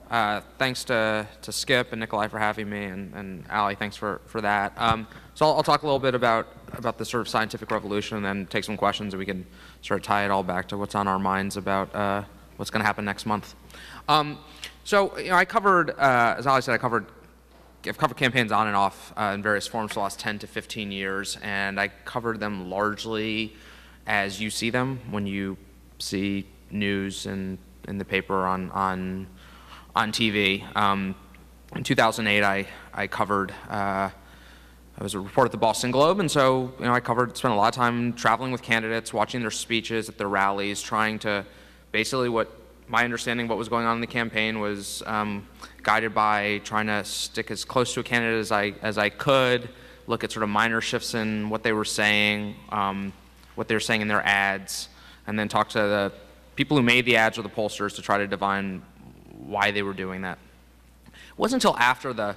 Thanks to Skip and Nikolai for having me, and Ali, thanks for that. So I'll talk a little bit about the sort of scientific revolution, and then take some questions, and we can sort of tie it all back to what's on our minds about what's going to happen next month. So I covered, as Ali said, I've covered campaigns on and off in various forms for the last 10 to 15 years, and I covered them largely as you see them when you see news in the paper on TV. In 2008, I covered. I was a reporter at the Boston Globe, and so I spent a lot of time traveling with candidates, watching their speeches at their rallies, trying to basically my understanding of what was going on in the campaign was guided by trying to stick as close to a candidate as I could, look at sort of minor shifts in what they were saying in their ads, and then talk to the people who made the ads or the pollsters to try to divine why they were doing that. It wasn't until after the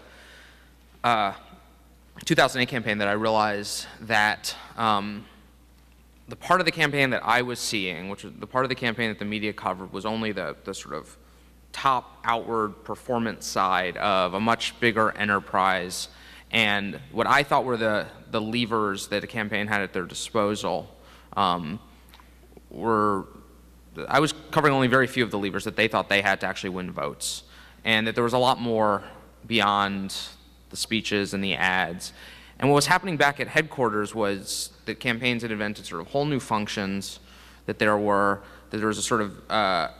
2008 campaign that I realized that the part of the campaign that I was seeing, which was the part of the campaign that the media covered, was only the sort of top outward performance side of a much bigger enterprise. And what I thought were the levers that a campaign had at their disposal I was covering only very few of the levers that they thought they had to actually win votes, and that there was a lot more beyond the speeches and the ads. And what was happening back at headquarters was that campaigns had invented sort of whole new functions, that there was a sort of a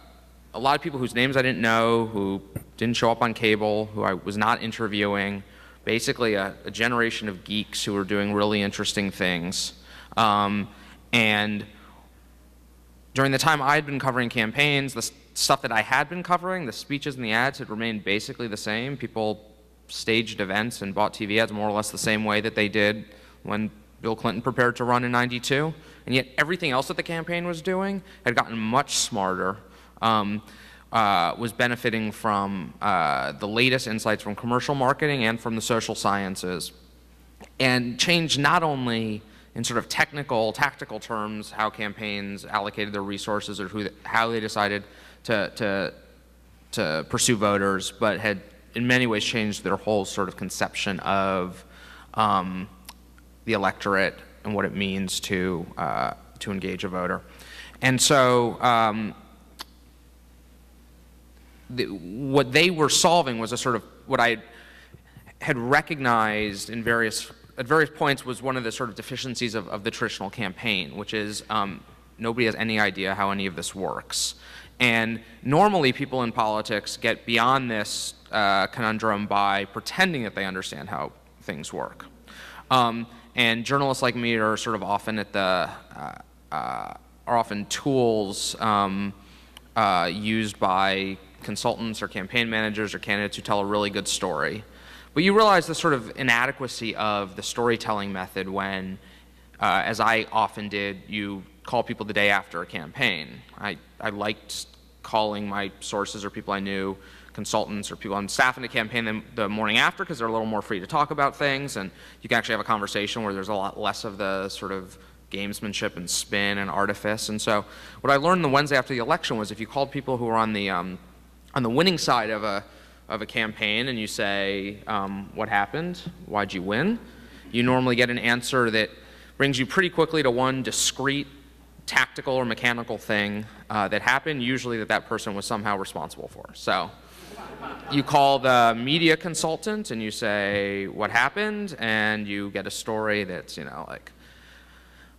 lot of people whose names I didn't know, who didn't show up on cable, who I was not interviewing, basically a generation of geeks who were doing really interesting things. And during the time I'd been covering campaigns, the stuff that I had been covering, the speeches and the ads, had remained basically the same. People staged events and bought TV ads more or less the same way that they did when Bill Clinton prepared to run in '92. And yet everything else that the campaign was doing had gotten much smarter, was benefiting from the latest insights from commercial marketing and from the social sciences, and changed not only in sort of technical, tactical terms, how campaigns allocated their resources or how they decided to pursue voters, but had in many ways changed their whole sort of conception of the electorate and what it means to engage a voter. And so what they were solving was a sort of what I had recognized at various points was one of the sort of deficiencies of the traditional campaign, which is nobody has any idea how any of this works. And normally people in politics get beyond this conundrum by pretending that they understand how things work. And journalists like me are sort of often are often tools used by consultants or campaign managers or candidates who tell a really good story. But you realize the sort of inadequacy of the storytelling method when, as I often did, you call people the day after a campaign. I liked calling my sources or people I knew, consultants or people on staff in the campaign the morning after, because they're a little more free to talk about things, and you can actually have a conversation where there's a lot less of the sort of gamesmanship and spin and artifice. And so what I learned the Wednesday after the election was if you called people who were on the winning side of a campaign and you say, what happened? Why'd you win? You normally get an answer that brings you pretty quickly to one discrete tactical or mechanical thing that happened, usually that person was somehow responsible for. So you call the media consultant and you say, what happened? And you get a story that's, like,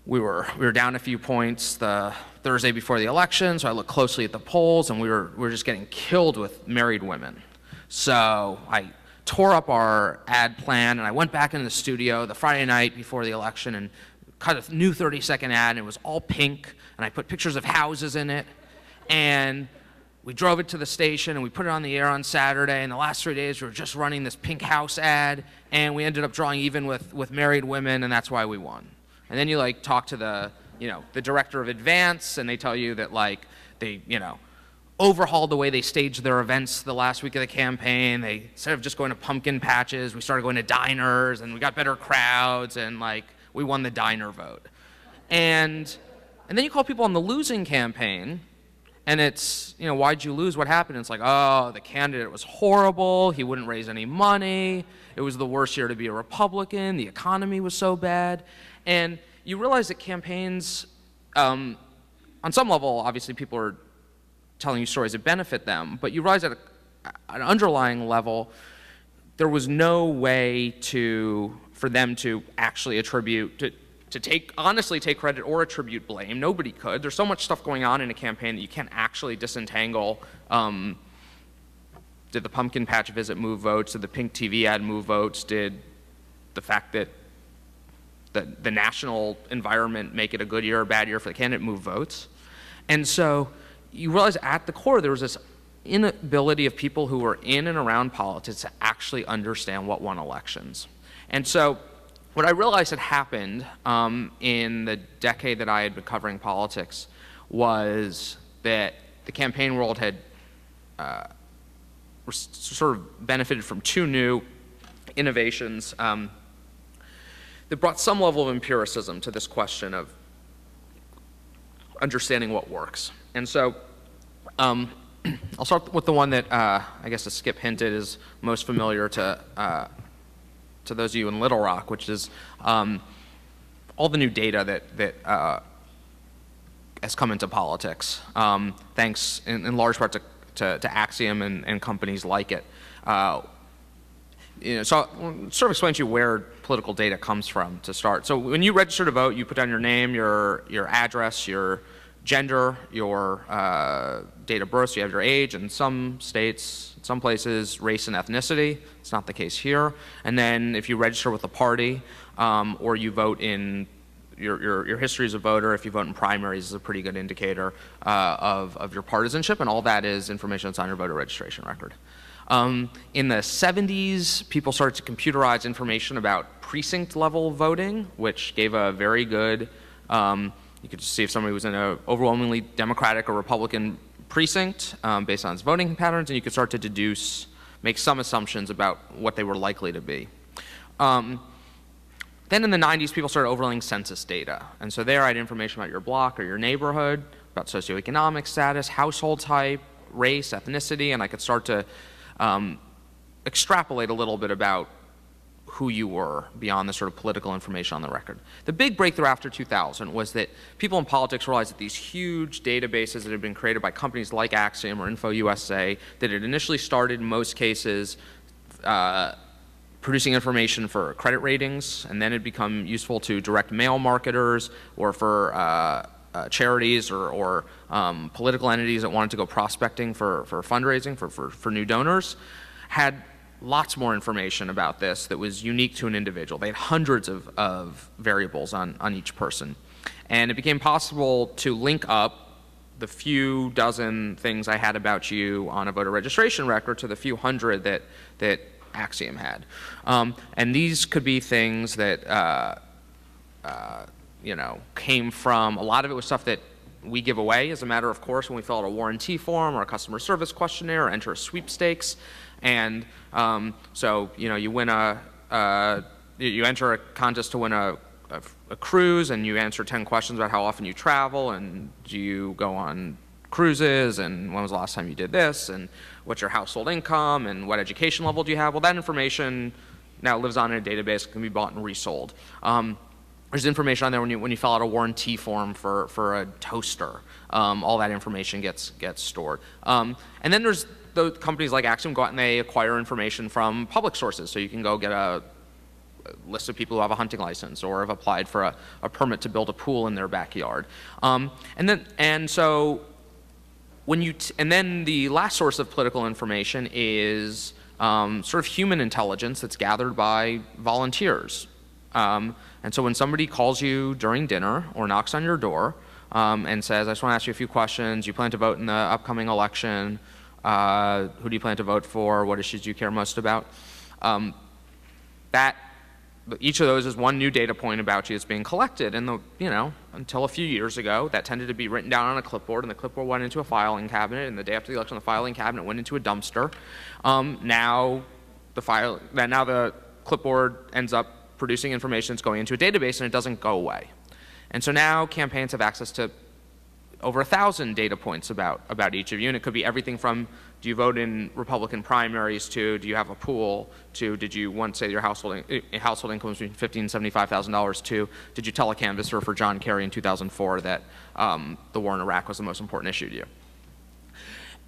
we were down a few points the Thursday before the election, so I looked closely at the polls, and we were just getting killed with married women. So I tore up our ad plan, and I went back into the studio the Friday night before the election and cut a new 30-second ad, and it was all pink, and I put pictures of houses in it, and we drove it to the station, and we put it on the air on Saturday, and the last 3 days we were just running this pink house ad, and we ended up drawing even with married women, and that's why we won. And then you talk to the director of advance, and they tell you that they overhauled the way they staged their events the last week of the campaign. They, instead of just going to pumpkin patches, we started going to diners, and we got better crowds, and we won the diner vote. And then you call people on the losing campaign, And it's, why'd you lose? What happened? It's like, oh, the candidate was horrible. He wouldn't raise any money. It was the worst year to be a Republican. The economy was so bad. And you realize that campaigns, on some level, obviously people are telling you stories that benefit them, but you realize at an underlying level, there was no way for them to actually attribute, to honestly take credit or attribute blame. Nobody could. There's so much stuff going on in a campaign that you can't actually disentangle. Did the pumpkin patch visit move votes? Did the pink TV ad move votes? Did the fact that the national environment make it a good year or bad year for the candidate move votes? And so you realize at the core there was this inability of people who were in and around politics to actually understand what won elections. And so what I realized had happened in the decade that I had been covering politics was that the campaign world had sort of benefited from two new innovations that brought some level of empiricism to this question of understanding what works. And so I'll start with the one that I guess as Skip hinted is most familiar to those of you in Little Rock, which is all the new data that has come into politics, thanks in large part to Axiom and companies like it. So I'll sort of explain to you where political data comes from to start. So when you register to vote, you put down your name, your address, your gender, your date of birth, so you have your age. In some states, some places, race and ethnicity. It's not the case here. And then if you register with a party or you vote in your history as a voter, if you vote in primaries, is a pretty good indicator of your partisanship, and all that is information that's on your voter registration record. In the 70s, people started to computerize information about precinct-level voting, which gave a very good, you could just see if somebody was in an overwhelmingly Democratic or Republican precinct based on its voting patterns, and you could start to make some assumptions about what they were likely to be. Then in the 90s, people started overlaying census data. And so there I had information about your block or your neighborhood, about socioeconomic status, household type, race, ethnicity, and I could start to extrapolate a little bit about who you were beyond the sort of political information on the record. The big breakthrough after 2000 was that people in politics realized that these huge databases that had been created by companies like Axiom or InfoUSA that had initially started in most cases producing information for credit ratings, and then it become useful to direct mail marketers or for charities or political entities that wanted to go prospecting for fundraising, for new donors, had lots more information about this that was unique to an individual. They had hundreds of variables on each person. And it became possible to link up the few dozen things I had about you on a voter registration record to the few hundred that Axiom had. And these could be things that came from, a lot of it was stuff that we give away as a matter of course when we fill out a warranty form or a customer service questionnaire or enter a sweepstakes. And so you win you enter a contest to win a cruise, and you answer 10 questions about how often you travel, and do you go on cruises, and when was the last time you did this, and what's your household income, and what education level do you have. Well, that information now lives on in a database, can be bought and resold. There's information on there when you fill out a warranty form for a toaster. All that information gets stored. And then there's those companies like Axiom go out and they acquire information from public sources. So you can go get a list of people who have a hunting license or have applied for a permit to build a pool in their backyard. And then the last source of political information is sort of human intelligence that's gathered by volunteers. And so when somebody calls you during dinner or knocks on your door and says, I just want to ask you a few questions, you plan to vote in the upcoming election, who do you plan to vote for, what issues do you care most about, each of those is one new data point about you that's being collected. And until a few years ago, that tended to be written down on a clipboard, and the clipboard went into a filing cabinet, and the day after the election, the filing cabinet went into a dumpster. Now the clipboard ends up producing information that's going into a database, and it doesn't go away. And so now campaigns have access to over 1,000 data points about each of you, and it could be everything from do you vote in Republican primaries to do you have a pool to did you once say your household income was between $50,000 and $75,000 to did you tell a canvasser for John Kerry in 2004 that the war in Iraq was the most important issue to you.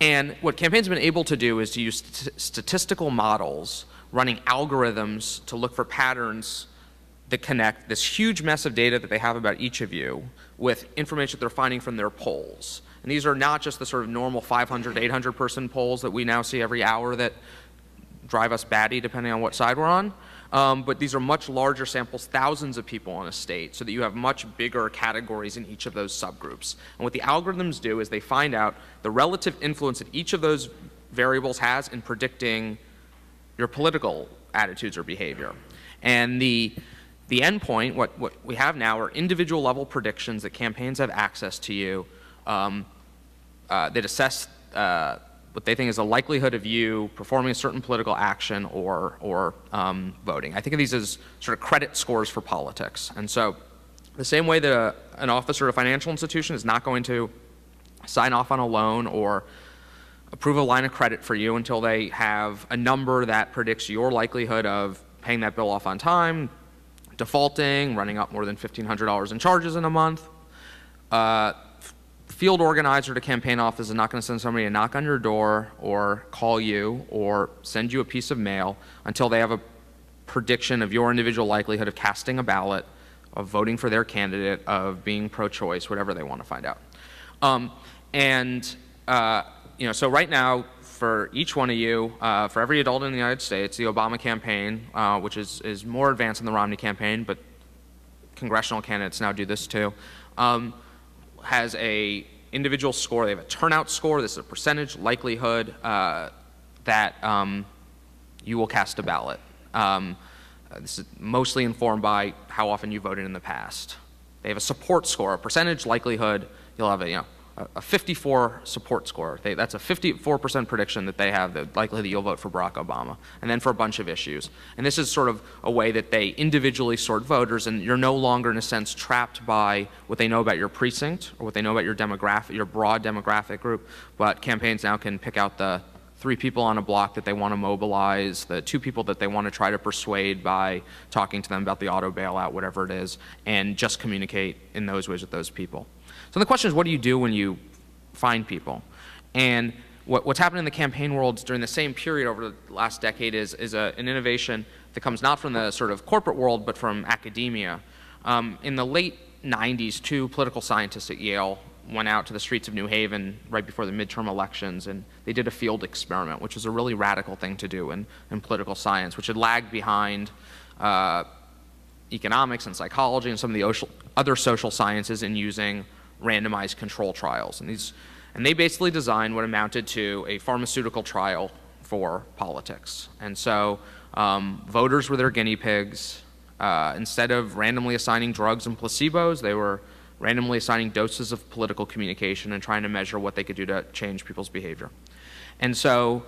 And what campaigns have been able to do is to use statistical models, running algorithms to look for patterns that connect this huge mess of data that they have about each of you with information that they're finding from their polls. And these are not just the sort of normal 500, 800 person polls that we now see every hour that drive us batty depending on what side we're on. But these are much larger samples, thousands of people in a state, so that you have much bigger categories in each of those subgroups. And what the algorithms do is they find out the relative influence that each of those variables has in predicting your political attitudes or behavior. And the endpoint, what we have now, are individual level predictions that campaigns have access to you that assess what they think is the likelihood of you performing a certain political action or voting. I think of these as sort of credit scores for politics. And so the same way that an officer at a financial institution is not going to sign off on a loan or approve a line of credit for you until they have a number that predicts your likelihood of paying that bill off on time, defaulting, running up more than $1,500 in charges in a month. Field organizer to campaign office is not going to send somebody to knock on your door or call you or send you a piece of mail until they have a prediction of your individual likelihood of casting a ballot, of voting for their candidate, of being pro-choice, whatever they want to find out. So right now, for each one of you, for every adult in the United States, the Obama campaign, which is more advanced than the Romney campaign, but congressional candidates now do this too, has a individual score. They have a turnout score. This is a percentage likelihood that you will cast a ballot. This is mostly informed by how often you voted in the past. They have a support score, a percentage likelihood. You'll have a 54 support score. That's a 54% prediction that they have the likelihood that you'll vote for Barack Obama, and then for a bunch of issues. And this is sort of a way that they individually sort voters, and you're no longer, in a sense, trapped by what they know about your precinct or what they know about your demographic, your broad demographic group. But campaigns now can pick out the 3 people on a block that they want to mobilize, the 2 people that they want to try to persuade by talking to them about the auto bailout, whatever it is, and just communicate in those ways with those people. So the question is, what do you do when you find people? And what's happened in the campaign world during the same period over the last decade is an innovation that comes not from the sort of corporate world, but from academia. In the late 90s, 2 political scientists at Yale went out to the streets of New Haven right before the midterm elections, and they did a field experiment, which was a really radical thing to do in political science, which had lagged behind economics and psychology and some of the other social sciences in using randomized control trials. And they basically designed what amounted to a pharmaceutical trial for politics. And so voters were their guinea pigs. Instead of randomly assigning drugs and placebos, they were randomly assigning doses of political communication and trying to measure what they could do to change people's behavior. And so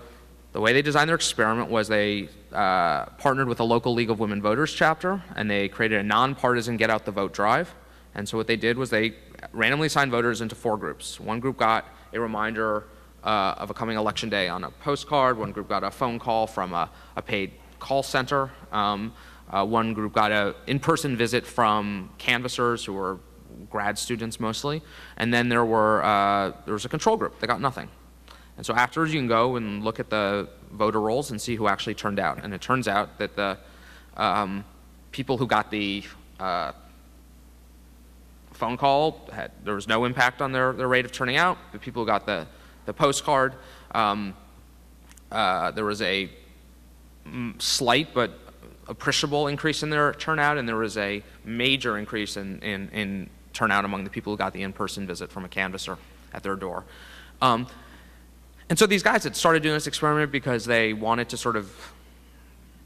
the way they designed their experiment was they partnered with a local League of Women Voters chapter, and they created a nonpartisan get out the vote drive. And so what they did was they randomly assigned voters into 4 groups. One group got a reminder of a coming election day on a postcard. One group got a phone call from a paid call center. One group got an in-person visit from canvassers who were grad students mostly. And then there was a control group that got nothing. And so afterwards you can go and look at the voter rolls and see who actually turned out. And it turns out that the people who got the phone call, there was no impact on their rate of turning out. The people who got the postcard, there was a slight but appreciable increase in their turnout, and there was a major increase in turnout among the people who got the in-person visit from a canvasser at their door. And so these guys had started doing this experiment because they wanted to sort of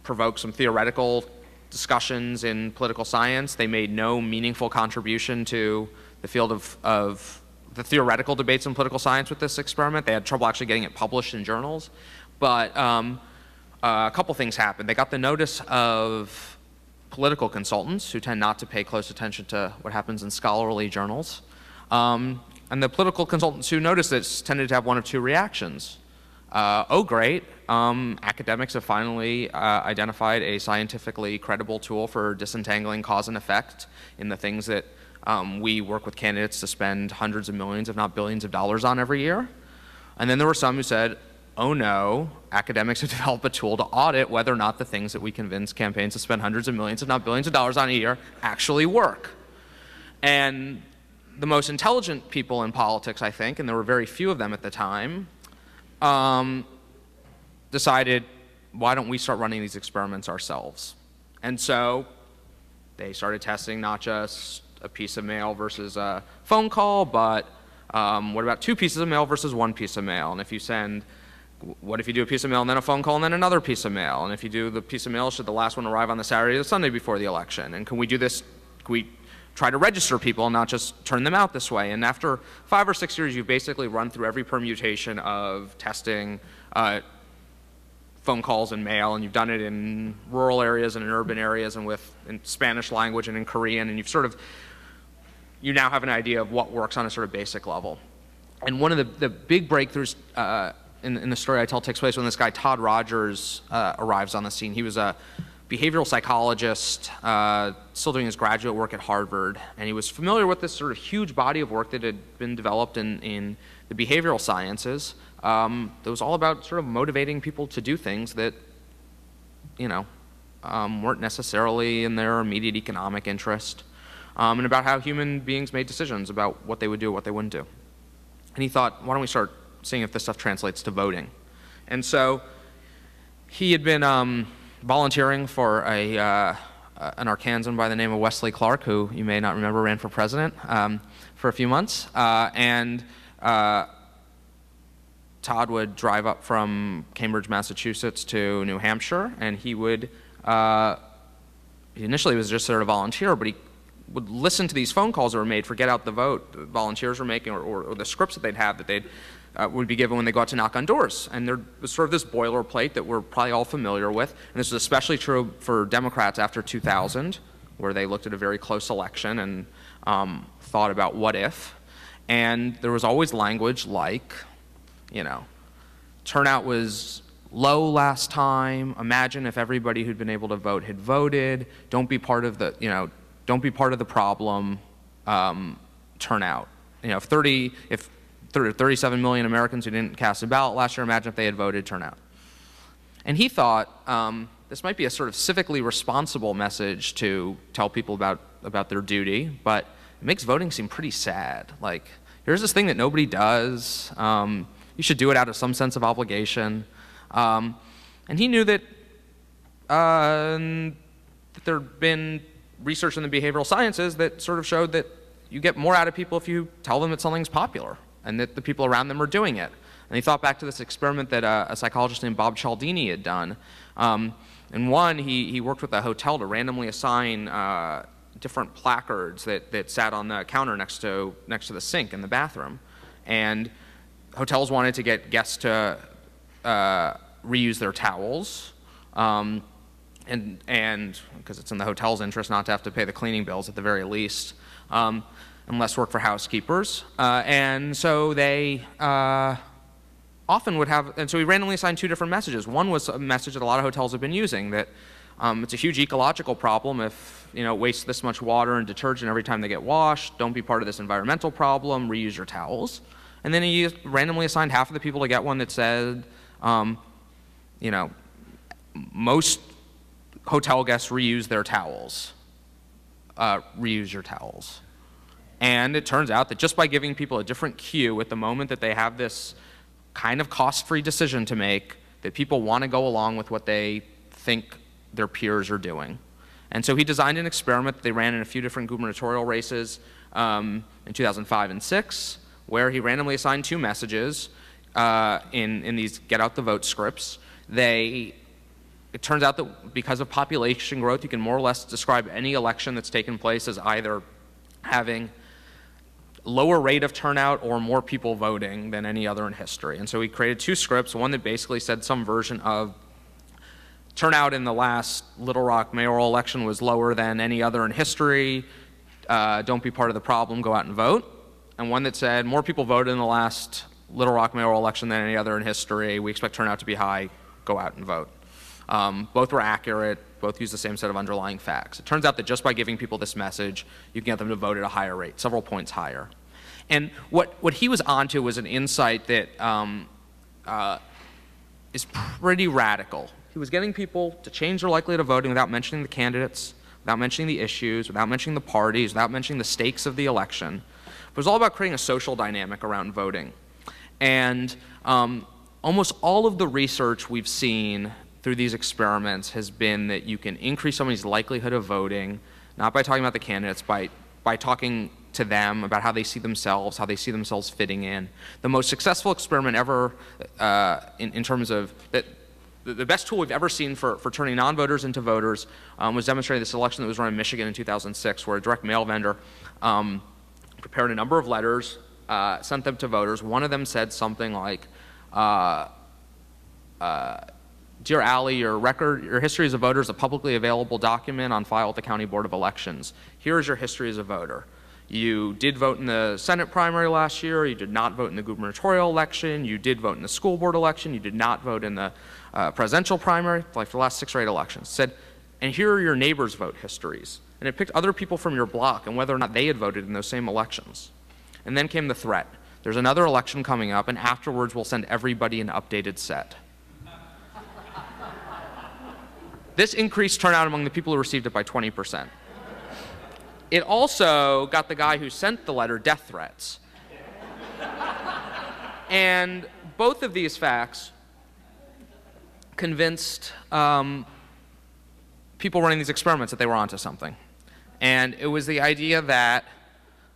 provoke some theoretical discussions in political science. They made no meaningful contribution to the field of the theoretical debates in political science with this experiment. They had trouble actually getting it published in journals. But a couple things happened. They got the notice of political consultants who tend not to pay close attention to what happens in scholarly journals. And the political consultants who noticed this tended to have one of two reactions. Oh, great, academics have finally identified a scientifically credible tool for disentangling cause and effect in the things that we work with candidates to spend hundreds of millions, if not billions of dollars on every year. And then there were some who said, oh no, academics have developed a tool to audit whether or not the things that we convince campaigns to spend hundreds of millions, if not billions of dollars on a year actually work. And the most intelligent people in politics, I think, and there were very few of them at the time, decided, why don't we start running these experiments ourselves? And so they started testing not just a piece of mail versus a phone call, but what about 2 pieces of mail versus 1 piece of mail? And if you send, what if you do a piece of mail and then a phone call and then another piece of mail? And if you do the piece of mail, should the last one arrive on the Saturday or the Sunday before the election? And can we do this, can we try to register people and not just turn them out this way? And after 5 or 6 years, you've basically run through every permutation of testing phone calls and mail, and you've done it in rural areas and in urban areas and in Spanish language and in Korean, and you now have an idea of what works on a sort of basic level. And one of the big breakthroughs in the story I tell takes place when this guy Todd Rogers arrives on the scene. He was a behavioral psychologist, still doing his graduate work at Harvard, and he was familiar with this sort of huge body of work that had been developed in the behavioral sciences that was all about sort of motivating people to do things that, weren't necessarily in their immediate economic interest, and about how human beings made decisions about what they would do and what they wouldn't do. And he thought, why don't we start seeing if this stuff translates to voting? And so he had been volunteering for an Arkansan by the name of Wesley Clark, who you may not remember ran for president for a few months. Todd would drive up from Cambridge, Massachusetts to New Hampshire, and he would, initially was just sort of volunteer, but he would listen to these phone calls that were made for Get Out the Vote, the volunteers were making, or the scripts that they'd have that they'd would be given when they go out to knock on doors. And there was sort of this boilerplate that we're probably all familiar with, and this was especially true for Democrats after 2000, where they looked at a very close election and thought about what if. And there was always language like, turnout was low last time, imagine if everybody who'd been able to vote had voted, don't be part of the, don't be part of the problem, turnout. If 37 million Americans who didn't cast a ballot last year, imagine if they had voted, turnout. And he thought this might be a sort of civically responsible message to tell people about their duty, but it makes voting seem pretty sad. Like, here's this thing that nobody does. You should do it out of some sense of obligation. And he knew that there had been research in the behavioral sciences that sort of showed that you get more out of people if you tell them that something's popular and that the people around them are doing it. And he thought back to this experiment that a psychologist named Bob Cialdini had done. In one, he worked with a hotel to randomly assign different placards that sat on the counter next to the sink in the bathroom. And hotels wanted to get guests to reuse their towels, and because it's in the hotel's interest not to have to pay the cleaning bills at the very least, and less work for housekeepers. And so they often would have, and so we randomly assigned 2 different messages. One was a message that a lot of hotels have been using, that it's a huge ecological problem if it wastes this much water and detergent every time they get washed. Don't be part of this environmental problem. Reuse your towels. And then he randomly assigned half of the people to get one that said, most hotel guests reuse their towels. Reuse your towels. And it turns out that just by giving people a different cue at the moment that they have this kind of cost-free decision to make, that people want to go along with what they think their peers are doing. And so he designed an experiment that they ran in a few different gubernatorial races in 2005 and 2006, where he randomly assigned 2 messages in these Get Out the Vote scripts. It turns out that because of population growth, you can more or less describe any election that's taken place as either having lower rate of turnout or more people voting than any other in history. And so he created 2 scripts, one that basically said some version of turnout in the last Little Rock mayoral election was lower than any other in history. Don't be part of the problem, go out and vote. and one that said more people voted in the last Little Rock mayoral election than any other in history. We expect turnout to be high. Go out and vote. Both were accurate. Both used the same set of underlying facts. It turns out that just by giving people this message, you can get them to vote at a higher rate, several points higher. And what he was onto was an insight that is pretty radical. He was getting people to change their likelihood of voting without mentioning the candidates, without mentioning the issues, without mentioning the parties, without mentioning the stakes of the election. It was all about creating a social dynamic around voting. And almost all of the research we've seen through these experiments has been that you can increase somebody's likelihood of voting, not by talking about the candidates, by talking to them about how they see themselves, how they see themselves fitting in. The most successful experiment ever in terms of that, the best tool we've ever seen for turning non-voters into voters was demonstrated in this election that was run in Michigan in 2006, where a direct mail vendor prepared a number of letters, sent them to voters. One of them said something like, Dear Allie, your history as a voter is a publicly available document on file at the County Board of Elections. Here is your history as a voter. You did vote in the Senate primary last year. You did not vote in the gubernatorial election. You did vote in the school board election. You did not vote in the presidential primary, like for the last 6 or 8 elections. It said, and here are your neighbors' vote histories. And it picked other people from your block and whether or not they had voted in those same elections. And then came the threat. There's another election coming up, and afterwards we'll send everybody an updated set. This increased turnout among the people who received it by 20%. It also got the guy who sent the letter death threats. And both of these facts convinced people running these experiments that they were onto something. And it was the idea that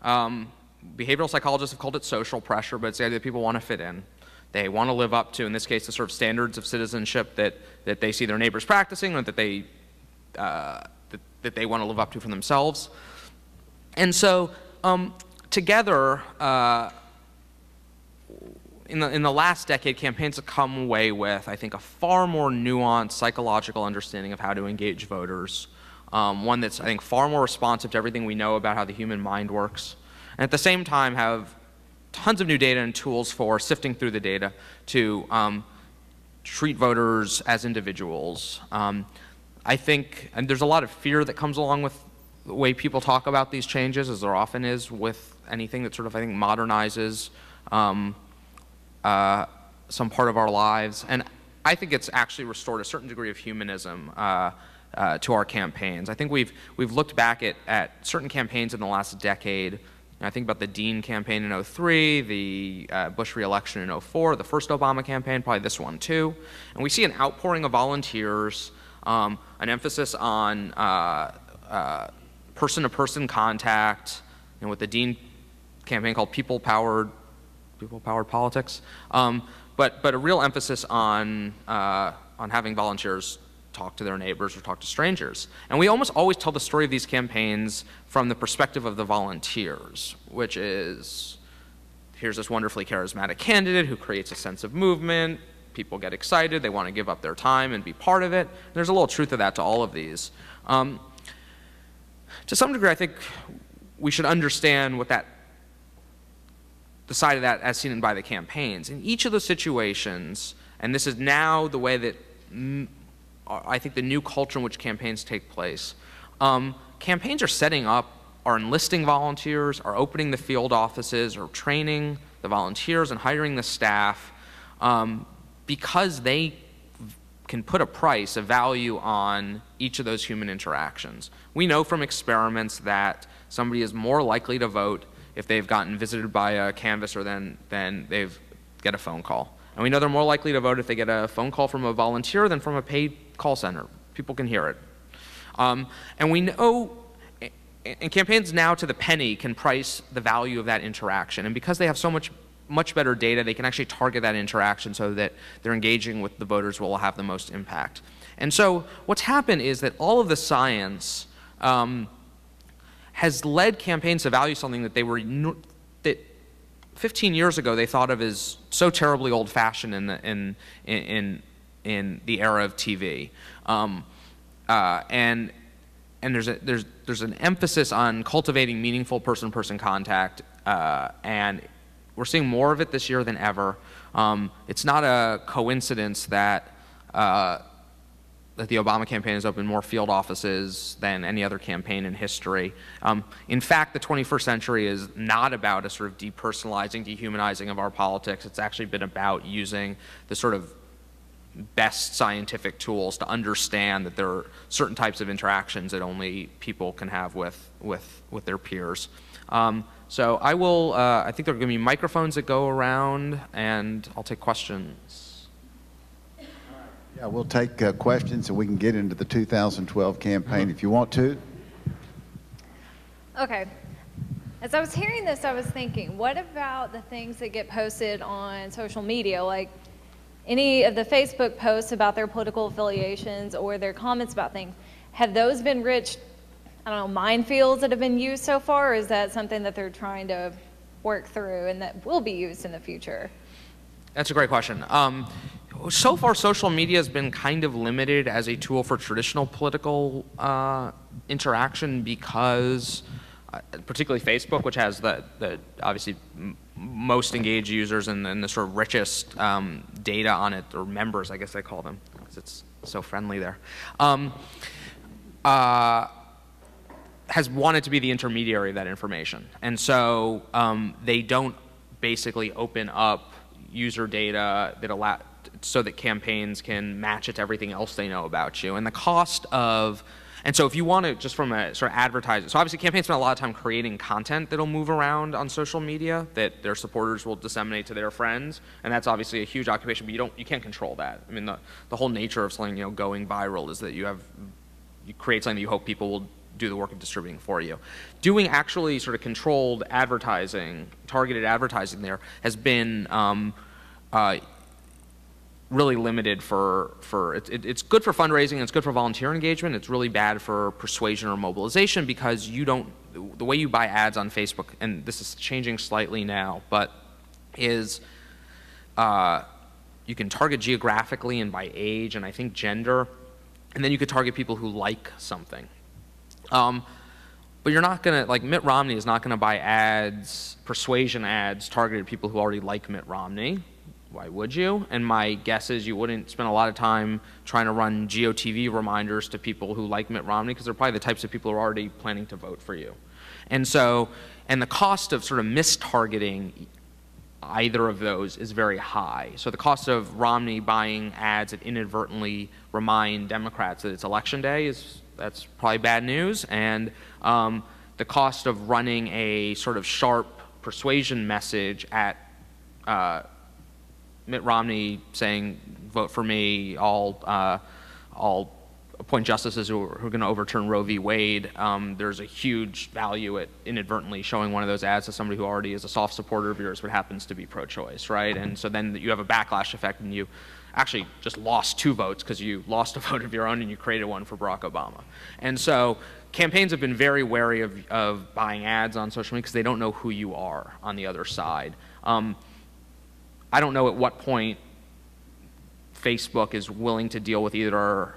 behavioral psychologists have called it social pressure, but it's the idea that people want to fit in. They want to live up to, in this case, the sort of standards of citizenship that they see their neighbors practicing, or that they want to live up to for themselves. And so together, in the last decade, campaigns have come away with, I think, a far more nuanced psychological understanding of how to engage voters, one that's, I think, far more responsive to everything we know about how the human mind works, and at the same time have tons of new data and tools for sifting through the data to treat voters as individuals. I think, and there's a lot of fear that comes along with the way people talk about these changes, as there often is with anything that sort of, I think, modernizes some part of our lives. And I think it's actually restored a certain degree of humanism to our campaigns. I think we've looked back at certain campaigns in the last decade. I think about the Dean campaign in 2003, the Bush re-election in 2004, the first Obama campaign, probably this one too. And we see an outpouring of volunteers, an emphasis on person-to-person contact, and what the Dean campaign called people-powered politics, but a real emphasis on having volunteers talk to their neighbors or talk to strangers. And we almost always tell the story of these campaigns from the perspective of the volunteers, which is, here's this wonderfully charismatic candidate who creates a sense of movement, people get excited, they want to give up their time and be part of it. There's a little truth to that to all of these. To some degree, I think we should understand what the side of that as seen by the campaigns. In each of those situations, and this is now the way that I think the new culture in which campaigns take place, campaigns are setting up, are enlisting volunteers, are opening the field offices, or training the volunteers and hiring the staff because they can put a price, a value on each of those human interactions. We know from experiments that somebody is more likely to vote if they've gotten visited by a canvasser than they get a phone call. And we know they're more likely to vote if they get a phone call from a volunteer than from a paid call center. People can hear it. And we know, and campaigns now to the penny can price the value of that interaction. And because they have so much better data, they can actually target that interaction so that they're engaging with the voters who will have the most impact. And so what's happened is that all of the science has led campaigns to value something that that 15 years ago they thought of as so terribly old-fashioned in the era of TV, and there's an emphasis on cultivating meaningful person-to-person contact and we're seeing more of it this year than ever. It's not a coincidence that that the Obama campaign has opened more field offices than any other campaign in history. In fact, the 21st century is not about a sort of depersonalizing, dehumanizing of our politics. It's actually been about using the sort of best scientific tools to understand that there are certain types of interactions that only people can have with their peers. So I will, I think there are going to be microphones that go around, and I'll take questions. Yeah, we'll take questions, and we can get into the 2012 campaign if you want to. Okay. As I was hearing this, I was thinking, what about the things that get posted on social media, like any of the Facebook posts about their political affiliations or their comments about things? Have those been rich, I don't know, minefields that have been used so far, or is that something that they're trying to work through and that will be used in the future? That's a great question. So far, social media has been kind of limited as a tool for traditional political interaction because, particularly Facebook, which has the obviously most engaged users and the sort of richest data on it, or members, I guess they call them, because it's so friendly there, has wanted to be the intermediary of that information. And so they don't basically open up user data that so that campaigns can match it to everything else they know about you. And the cost of, and so if you want to, just from a sort of advertising, so obviously campaigns spend a lot of time creating content that'll move around on social media that their supporters will disseminate to their friends, and that's obviously a huge occupation, but you can't control that. I mean, the whole nature of something, going viral is that you create something that you hope people will do the work of distributing for you. Doing actually sort of controlled advertising, targeted advertising there has been really limited it's good for fundraising and it's good for volunteer engagement. It's really bad for persuasion or mobilization because the way you buy ads on Facebook, and this is changing slightly now, but is you can target geographically and by age and I think gender, and then you could target people who like something. But you're not going to, like Mitt Romney is not going to buy ads, persuasion ads targeted at people who already like Mitt Romney. Why would you? And my guess is you wouldn't spend a lot of time trying to run GOTV reminders to people who like Mitt Romney because they're probably the types of people who are already planning to vote for you. And so, and the cost of sort of mistargeting either of those is very high. So the cost of Romney buying ads that inadvertently remind Democrats that it's election day that's probably bad news. And the cost of running a sort of sharp persuasion message at Mitt Romney saying, vote for me, I'll appoint justices who are going to overturn Roe v. Wade, there's a huge value at inadvertently showing one of those ads to somebody who already is a soft supporter of yours but happens to be pro-choice, right? And so then you have a backlash effect and you actually just lost 2 votes because you lost a vote of your own and you created one for Barack Obama. And so campaigns have been very wary of buying ads on social media because they don't know who you are on the other side. I don't know at what point Facebook is willing to deal with either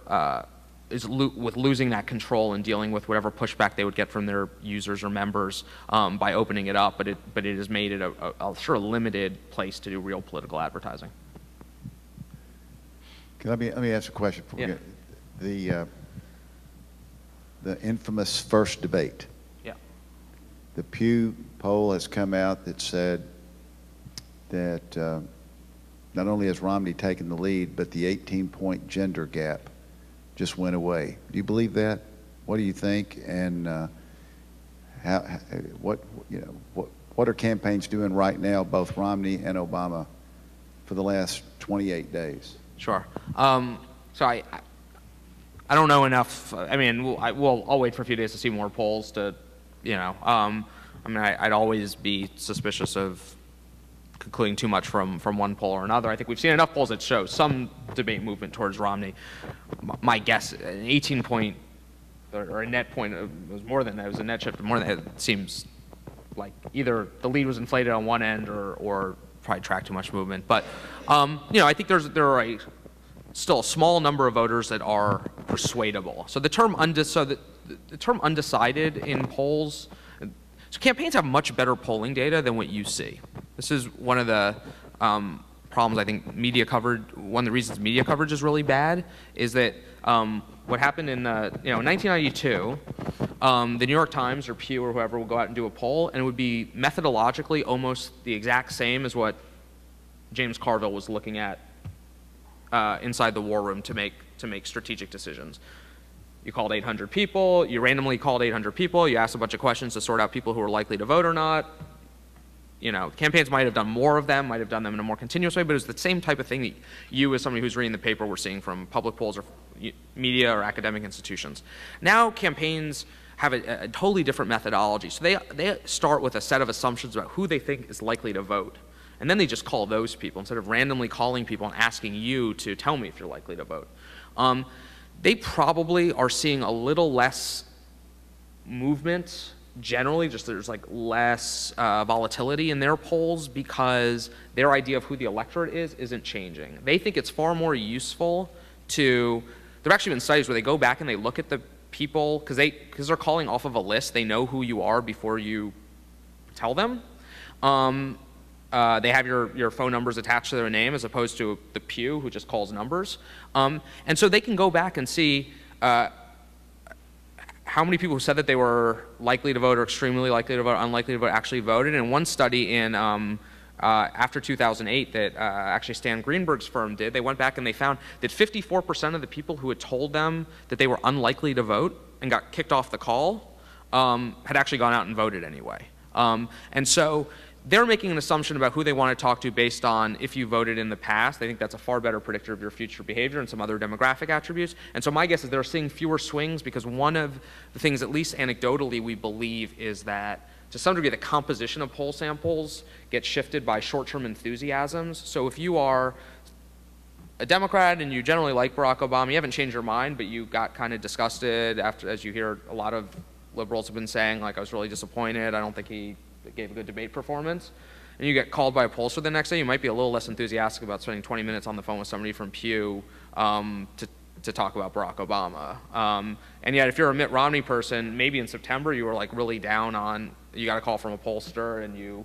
with losing that control and dealing with whatever pushback they would get from their users or members by opening it up, but it has made it a sort of limited place to do real political advertising. Let me ask a question before Yeah. we get the infamous first debate. Yeah. The Pew poll has come out that said that not only has Romney taken the lead, but the 18-point gender gap just went away. Do you believe that? What do you think? And what are campaigns doing right now, both Romney and Obama, for the last 28 days? Sure. So I don't know enough. I mean, I'll wait for a few days to see more polls to, I mean, I'd always be suspicious of concluding too much from one poll or another. I think we've seen enough polls that show some debate movement towards Romney. My guess, an 18-point or a net point, it was more than that. It was a net shift, more than that. It seems like either the lead was inflated on one end or probably tracked too much movement. But I think there are still a small number of voters that are persuadable. So the term undecided in polls, So campaigns have much better polling data than what you see. This is one of the problems I think media coverage, one of the reasons media coverage is really bad is that what happened in 1992, the New York Times or Pew or whoever will go out and do a poll, and it would be methodologically almost the exact same as what James Carville was looking at inside the war room to make strategic decisions. You called 800 people, you randomly called 800 people, you asked a bunch of questions to sort out people who were likely to vote or not. You know, campaigns might have done more of them, might have done them in a more continuous way, but it was the same type of thing that you as somebody who's reading the paper were seeing from public polls or media or academic institutions. Now campaigns have a totally different methodology. So they start with a set of assumptions about who they think is likely to vote. And then they just call those people instead of randomly calling people and asking you to tell me if you're likely to vote. They probably are seeing a little less movement generally, just there's like less volatility in their polls because their idea of who the electorate is isn't changing. They think it's far more useful to, there have actually been studies where they go back and they look at the people, because they're calling off of a list, they know who you are before you tell them. They have your phone numbers attached to their name as opposed to the Pew who just calls numbers. And so they can go back and see how many people who said that they were likely to vote or extremely likely to vote, unlikely to vote actually voted. And one study in after 2008 that actually Stan Greenberg's firm did, they went back and they found that 54% of the people who had told them that they were unlikely to vote and got kicked off the call had actually gone out and voted anyway. And so they're making an assumption about who they want to talk to based on if you voted in the past. They think that's a far better predictor of your future behavior and some other demographic attributes. And so my guess is they're seeing fewer swings because one of the things, at least anecdotally, we believe is that to some degree the composition of poll samples gets shifted by short-term enthusiasms. So if you are a Democrat and you generally like Barack Obama, you haven't changed your mind, but you got kind of disgusted after, as you hear a lot of liberals have been saying, like, I was really disappointed, I don't think he gave a good debate performance, and you get called by a pollster the next day, you might be a little less enthusiastic about spending 20 minutes on the phone with somebody from Pew to talk about Barack Obama. And yet if you're a Mitt Romney person, maybe in September you were like really down on, you got a call from a pollster and you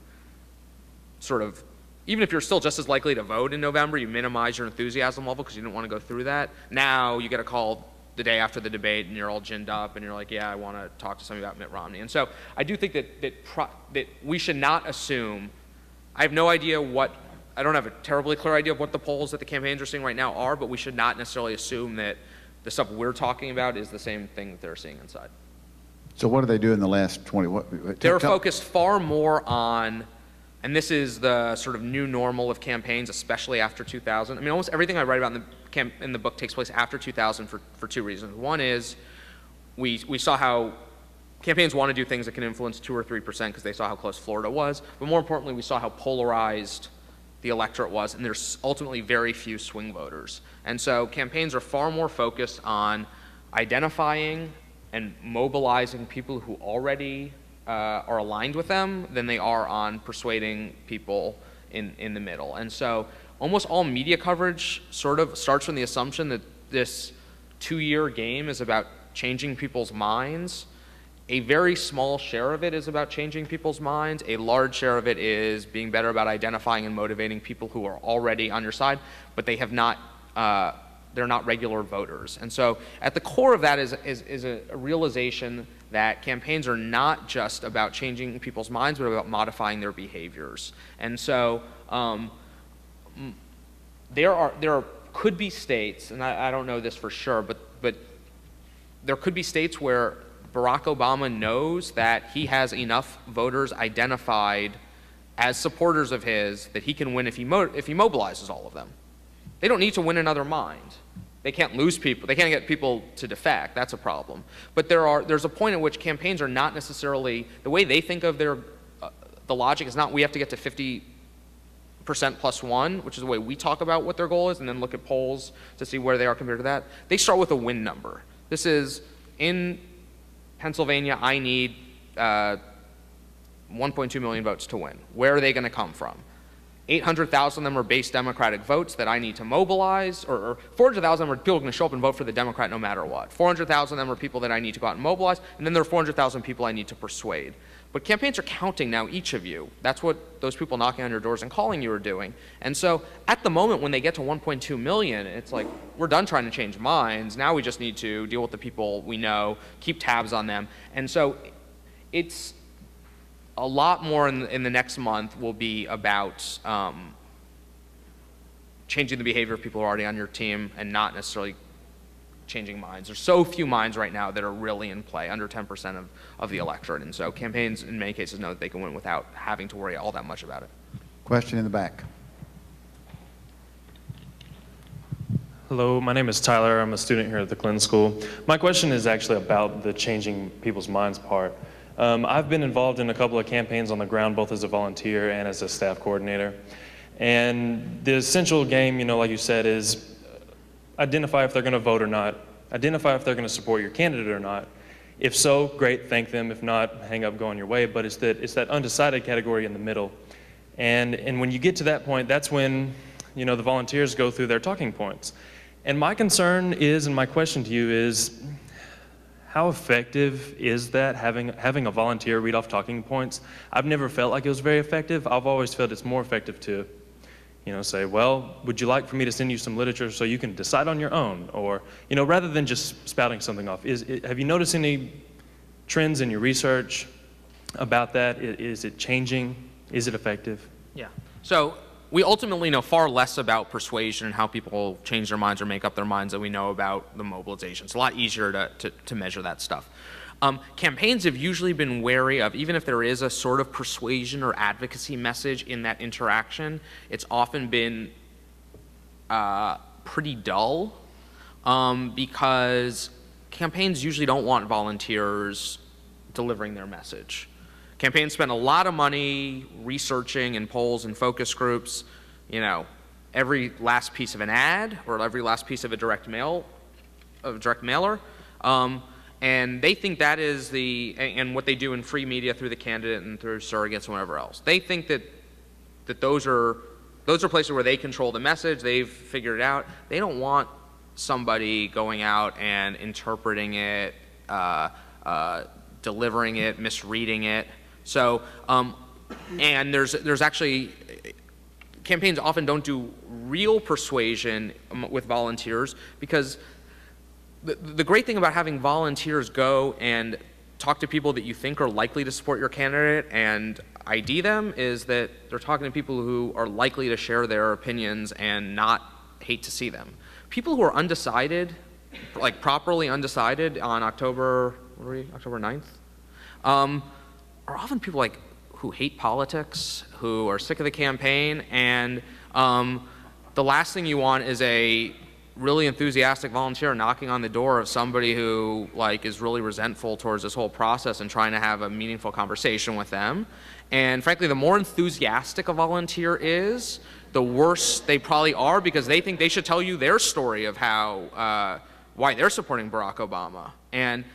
sort of, even if you're still just as likely to vote in November, you minimize your enthusiasm level because you didn't want to go through that. Now you get a call the day after the debate and you're all ginned up and you're like, yeah, I want to talk to somebody about Mitt Romney. And so I do think that we should not assume, I have no idea I don't have a terribly clear idea of what the polls that the campaigns are seeing right now are, but we should not necessarily assume that the stuff we're talking about is the same thing that they're seeing inside. So what do they do in the last 20? They're focused far more on, and this is the sort of new normal of campaigns, especially after 2000. I mean, almost everything I write about in the book takes place after 2000 for two reasons. One is we saw how campaigns want to do things that can influence 2 or 3% because they saw how close Florida was. But more importantly, we saw how polarized the electorate was, and there's ultimately very few swing voters. And so campaigns are far more focused on identifying and mobilizing people who already are aligned with them than they are on persuading people in the middle. And so almost all media coverage sort of starts from the assumption that this 2-year game is about changing people's minds. A very small share of it is about changing people's minds. A large share of it is being better about identifying and motivating people who are already on your side, but they have not, they're not regular voters. And so at the core of that is a realization that campaigns are not just about changing people's minds, but about modifying their behaviors. And so there could be states, and I don't know this for sure, but there could be states where Barack Obama knows that he has enough voters identified as supporters of his that he can win if he mobilizes all of them. They don't need to win another mind. They can't lose people. They can't get people to defect. That's a problem. But there's a point at which campaigns are not necessarily, the way they think of the logic is not we have to get to 50% +1, which is the way we talk about what their goal is, and then look at polls to see where they are compared to that. They start with a win number. This is, in Pennsylvania, I need 1.2 million votes to win. Where are they going to come from? 800,000 of them are base Democratic votes that I need to mobilize, or 400,000 of them are people going to show up and vote for the Democrat no matter what. 400,000 of them are people that I need to go out and mobilize, and then there are 400,000 people I need to persuade. But campaigns are counting now each of you. That's what those people knocking on your doors and calling you are doing. And so at the moment when they get to 1.2 million, it's like, we're done trying to change minds. Now we just need to deal with the people we know, keep tabs on them. And so it's a lot more in the next month will be about changing the behavior of people who are already on your team and not necessarily changing minds. There's so few minds right now that are really in play, under 10% of the electorate. And so campaigns, in many cases, know that they can win without having to worry all that much about it. Question in the back. Hello, my name is Tyler. I'm a student here at the Clinton School. My question is actually about the changing people's minds part. I've been involved in a couple of campaigns on the ground, both as a volunteer and as a staff coordinator. And the essential game, you know, like you said, is identify if they're going to vote or not. Identify if they're going to support your candidate or not. If so, great, thank them. If not, hang up, go on your way. But it's that undecided category in the middle. And when you get to that point, that's when, you know, the volunteers go through their talking points. And my concern is, and my question to you is, how effective is that, having a volunteer read off talking points? I've never felt like it was very effective. I've always felt it's more effective to, you know, say, well, would you like for me to send you some literature so you can decide on your own? Or, you know, rather than just spouting something off. Have you noticed any trends in your research about that? Is it changing? Is it effective? Yeah. So we ultimately know far less about persuasion and how people change their minds or make up their minds than we know about the mobilization. It's a lot easier to measure that stuff. Campaigns have usually been wary of, even if there is a sort of persuasion or advocacy message in that interaction, it's often been pretty dull because campaigns usually don't want volunteers delivering their message. Campaigns spend a lot of money researching in polls and focus groups, you know, every last piece of an ad or every last piece of a direct mailer. And they think that is and what they do in free media through the candidate and through surrogates and whatever else. They think that those are places where they control the message, they've figured it out. They don't want somebody going out and interpreting it, delivering it, misreading it. So, and there's actually, campaigns often don't do real persuasion with volunteers because the great thing about having volunteers go and talk to people that you think are likely to support your candidate and ID them is that they're talking to people who are likely to share their opinions and not hate to see them. People who are undecided, like properly undecided on October 9th, are often people like who hate politics, who are sick of the campaign, and the last thing you want is a really enthusiastic volunteer knocking on the door of somebody who like is really resentful towards this whole process and trying to have a meaningful conversation with them. And frankly, the more enthusiastic a volunteer is, the worse they probably are because they think they should tell you their story of how why they're supporting Barack Obama. And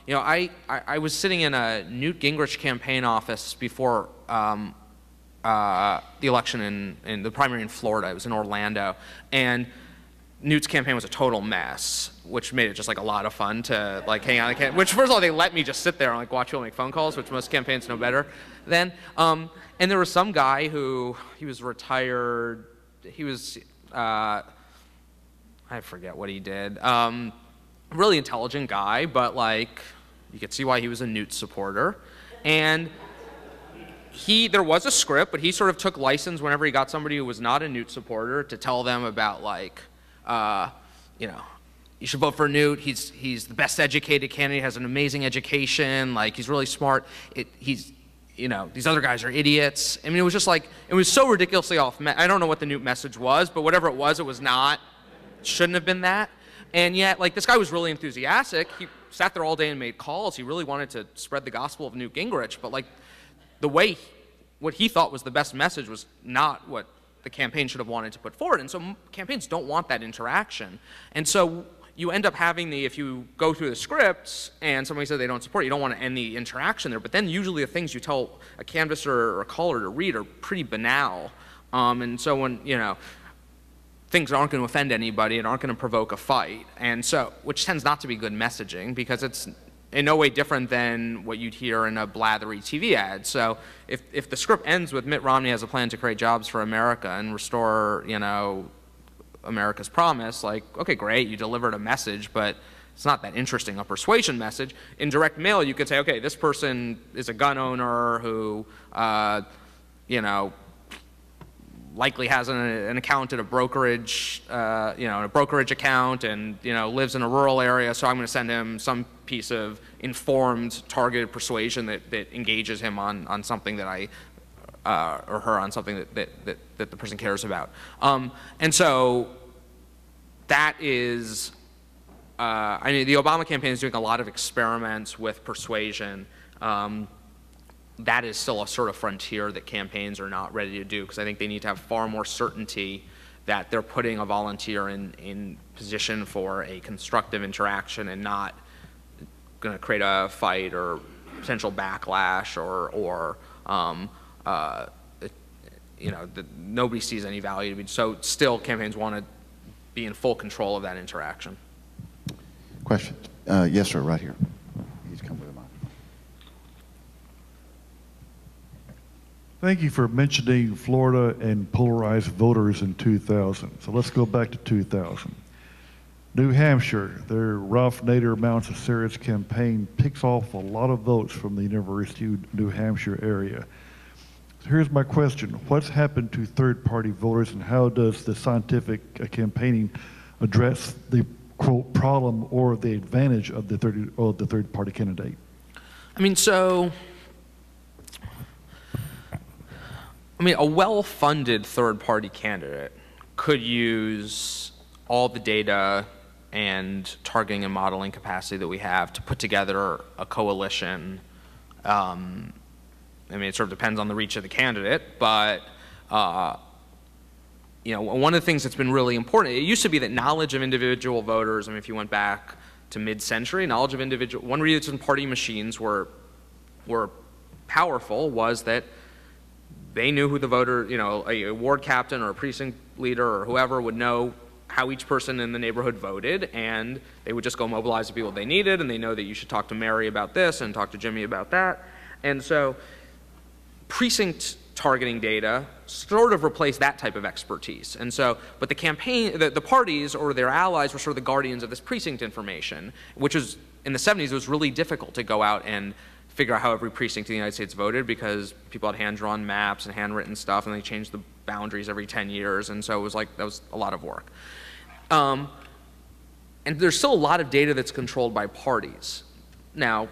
you know, I was sitting in a Newt Gingrich campaign office before the election in the primary in Florida. I was in Orlando, and Newt's campaign was a total mess, which made it just like a lot of fun to like hang out. Which first of all, they let me just sit there and like watch people make phone calls, which most campaigns know better than. And there was some guy who he was retired. He was I forget what he did. Really intelligent guy, but like you could see why he was a Newt supporter. And there was a script, but he sort of took license whenever he got somebody who was not a Newt supporter to tell them about like. You know, you should vote for Newt. He's the best educated candidate. Has an amazing education. Like he's really smart. You know, these other guys are idiots. I mean, it was just like it was so ridiculously off. I don't know what the Newt message was, but whatever it was not. Shouldn't have been that. And yet, like this guy was really enthusiastic. He sat there all day and made calls. He really wanted to spread the gospel of Newt Gingrich. But like what he thought was the best message was not what the campaign should have wanted to put forward. And so campaigns don't want that interaction. And so you end up having if you go through the scripts and somebody says they don't support you don't want to end the interaction there. But then usually the things you tell a canvasser or a caller to read are pretty banal. And so when, you know, things aren't going to offend anybody and aren't going to provoke a fight. And so, which tends not to be good messaging because it's in no way different than what you'd hear in a blathery TV ad. So if the script ends with Mitt Romney has a plan to create jobs for America and restore, you know, America's promise, like, okay, great, you delivered a message, but it's not that interesting a persuasion message. In direct mail, you could say, okay, this person is a gun owner who, you know, likely has an account at a brokerage, you know, a brokerage account, and, you know, lives in a rural area, so I'm going to send him some piece of informed, targeted persuasion that engages him on something that or her on something that the person cares about. And so that is, I mean, the Obama campaign is doing a lot of experiments with persuasion. That is still a sort of frontier that campaigns are not ready to do, because I think they need to have far more certainty that they're putting a volunteer in position for a constructive interaction and not going to create a fight or potential backlash or you know, nobody sees any value to be. So still, campaigns want to be in full control of that interaction. Question? Yes, sir, right here. He's come with a mic. Thank you for mentioning Florida and polarized voters in 2000. So let's go back to 2000. New Hampshire, their Ralph Nader Mounts of Serious campaign picks off a lot of votes from the University of New Hampshire area. So here's my question. What's happened to third-party voters, and how does the scientific campaigning address the, quote, problem or the advantage of the third-party candidate? I mean, so, a well-funded third-party candidate could use all the data and targeting and modeling capacity that we have to put together a coalition. I mean, it sort of depends on the reach of the candidate, but you know, one of the things that's been really important, it used to be that knowledge of individual voters, I mean, if you went back to mid-century, knowledge of individual, one reason party machines were powerful was that they knew who the voter, you know, a ward captain or a precinct leader or whoever would know how each person in the neighborhood voted, and they would just go mobilize the people they needed, and they know that you should talk to Mary about this and talk to Jimmy about that. And so precinct targeting data sort of replaced that type of expertise. And so, but the campaign, the parties or their allies were sort of the guardians of this precinct information, which was, in the 70s, it was really difficult to go out and figure out how every precinct in the United States voted, because people had hand-drawn maps and handwritten stuff, and they changed the boundaries every 10 years, and so it was like, that was a lot of work. And there's still a lot of data that's controlled by parties. Now,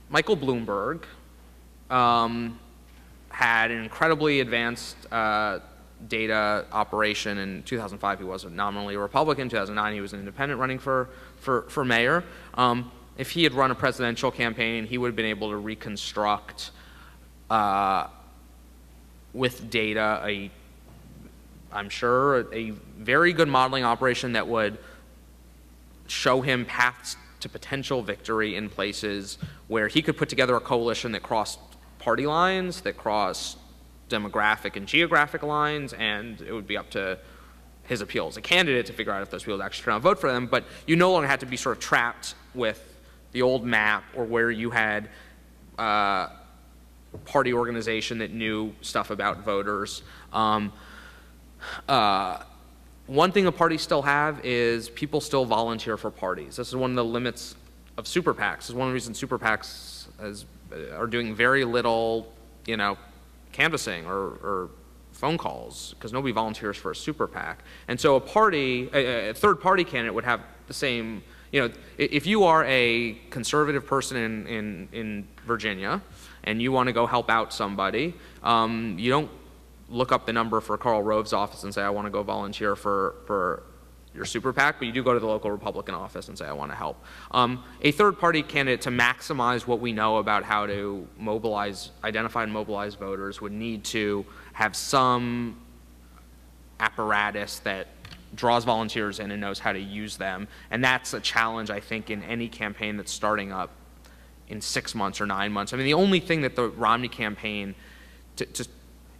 Michael Bloomberg had an incredibly advanced data operation. In 2005, he was nominally a Republican. In 2009, he was an independent running for mayor. If he had run a presidential campaign, he would have been able to reconstruct with data I'm sure, a very good modeling operation that would show him paths to potential victory in places where he could put together a coalition that crossed party lines, that crossed demographic and geographic lines, and it would be up to his appeal as a candidate to figure out if those people would actually turn out and vote for them. But you no longer had to be sort of trapped with the old map, or where you had party organization that knew stuff about voters. One thing a party still have is people still volunteer for parties. This is one of the limits of super PACs. This is one of the reasons super PACs are doing very little, you know, canvassing or phone calls, because nobody volunteers for a super PAC. And so a party, a third party candidate would have the same, you know, if you are a conservative person in Virginia and you want to go help out somebody, you don't look up the number for Karl Rove's office and say, I want to go volunteer for your super PAC, but you do go to the local Republican office and say, I want to help. A third party candidate, to maximize what we know about how to mobilize, identify and mobilize voters, would need to have some apparatus that draws volunteers in and knows how to use them. And that's a challenge, I think, in any campaign that's starting up in 6 months or 9 months. I mean, the only thing that the Romney campaign, you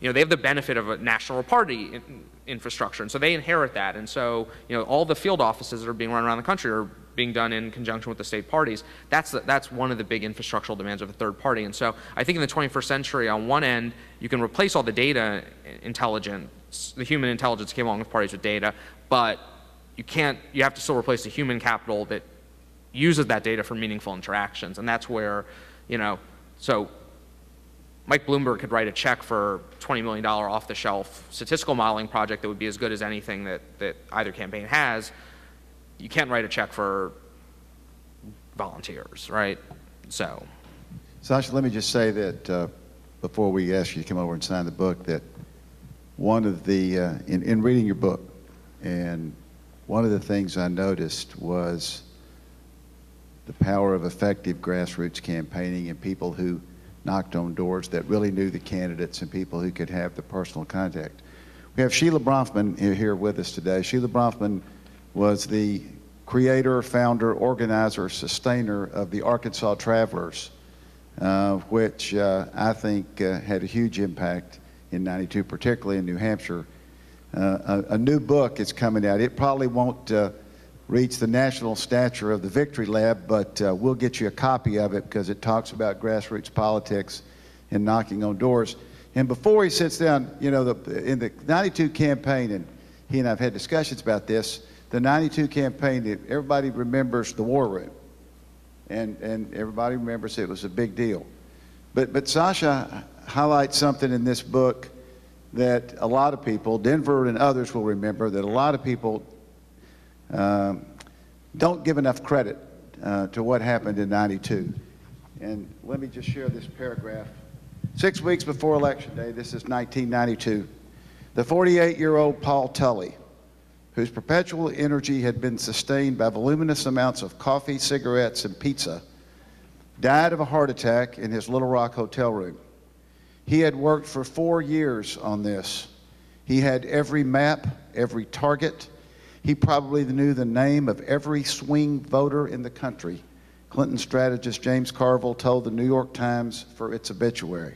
know, they have the benefit of a national party infrastructure, and so they inherit that. And so, you know, all the field offices that are being run around the country are being done in conjunction with the state parties. That's one of the big infrastructural demands of a third party. And so I think in the 21st century, on one end, you can replace all the data intelligence, the human intelligence came along with parties with data, but you have to still replace the human capital that uses that data for meaningful interactions. And that's where, so Mike Bloomberg could write a check for $20 million off-the-shelf statistical modeling project that would be as good as anything that either campaign has. You can't write a check for volunteers, right? So, Sasha, let me just say that before we ask you to come over and sign the book, that one of the, in reading your book, and one of the things I noticed was the power of effective grassroots campaigning and people who knocked on doors that really knew the candidates and people who could have the personal contact. We have Sheila Bronfman here with us today. Sheila Bronfman was the creator, founder, organizer, sustainer of the Arkansas Travelers, which I think had a huge impact in '92, particularly in New Hampshire. A new book is coming out. It probably won't reach the national stature of the Victory Lab, but we'll get you a copy of it because it talks about grassroots politics and knocking on doors. And before he sits down, in the '92 campaign, and he and I have had discussions about this, the '92 campaign, everybody remembers the war room. And everybody remembers it was a big deal. But Sasha highlights something in this book that a lot of people, Denver and others will remember, that a lot of people don't give enough credit to what happened in '92. And let me just share this paragraph. 6 weeks before Election Day, this is 1992, the 48-year-old Paul Tully, whose perpetual energy had been sustained by voluminous amounts of coffee, cigarettes, and pizza, died of a heart attack in his Little Rock hotel room. He had worked for 4 years on this. He had every map, every target. He probably knew the name of every swing voter in the country. Clinton strategist James Carville told the New York Times for its obituary.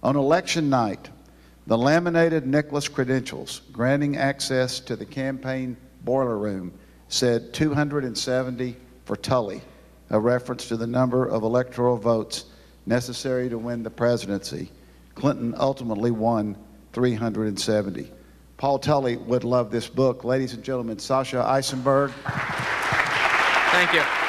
On election night, the laminated Nicholas credentials granting access to the campaign boiler room said 270 for Tully, a reference to the number of electoral votes necessary to win the presidency. Clinton ultimately won 370. Paul Tully would love this book. Ladies and gentlemen, Sasha Issenberg. Thank you.